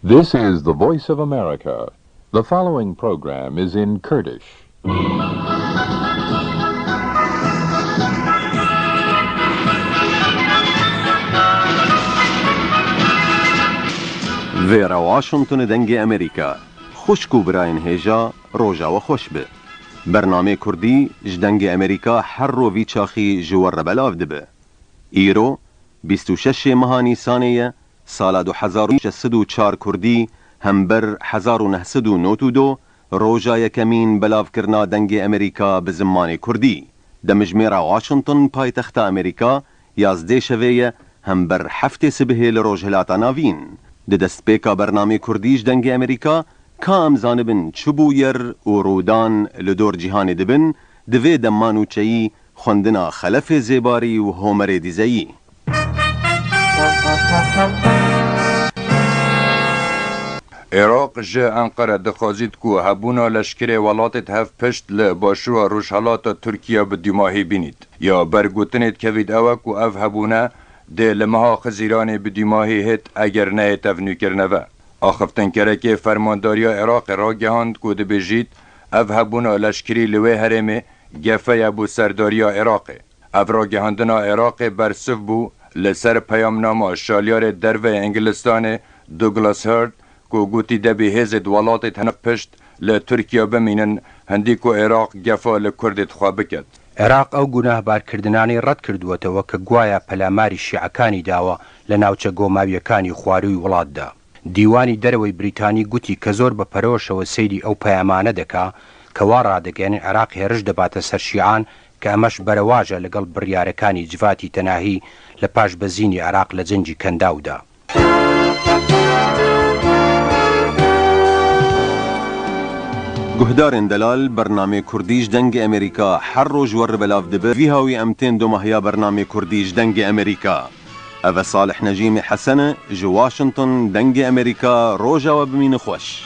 This is the Voice of America. The following program is in Kurdish. ویرا واشنطن دنگ امریکا خوشکو براین هیجا روژا و خوش به برنامه کردی جدنگ امریکا هر رو وی چاخی جوار بلاف دبه ایرو 26 ماه نیسانیه سال 2604 کردی همبر 1992 روژا یکمین بلاف کرنا دنگ امریکا به زمان کردی دمجمیر واشنطن پایتخت امریکا 11 شویه همبر 7 سبه لروج هلاتا ناوین ده دستپیکا برنامه کردیش دنگ امریکا کام زانبن چبویر و رودان لدور جهان دبن دوی دمانو چایی خوندنا خلف زیباری و هومر دیزایی عراق جه انقره دخوازید که هبونا لشکر ولاتت هف پشت لباشو روشحالات ترکیه به دیماهی بینید یا برگوتنید کوید اوه که اف هبونا ده لمها خزیران به دیماهی هت اگر نه تفنو کرنوه آخفتن کرکه فرمانداریا عراق را گهاند که ده بجید اف هبونا لشکری لوه هرمه گفه بو سرداریا عراق اف را گهاندنا عراق برصف بو لسر پیامنامه شالیار درو انگلستان دوگلاس هرد که گوتی دبی هزد ولاتت هنف پشت لترکیه بمینن هندی که عراق گفه لکردت خواه بکد عراق ئەو گوناهبارکردنانی ڕەت کردووەتەوە کە گوایە پەلاماری شیعەکانی داوە لە ناوچە گۆماویەکانی خواروی وڵاتدا. دیوانی دەرەوەی بریتانی گوتی کە زۆر بە پەرۆشەوە سەیری ئەو پەیامانە دەکا کەوا ڕادەگەێنن عێراق هێرش دەباتە سەر شیعان کە ئەمەش بەرەواژە لەگەڵ بڕیارەکانی جڤاتی تەناهی لە پاش بەزینی عێراق لە جەنگی کەنداودا. گهدارن دلال برنامه کردیش دنگ امریکا هر روز ور بلاف دبه وی هاوی امتین دو ماهیا برنامه کردیش دنگ امریکا او صالح نجیم حسن جو واشنطن دنگ امریکا روژا و بمین خوش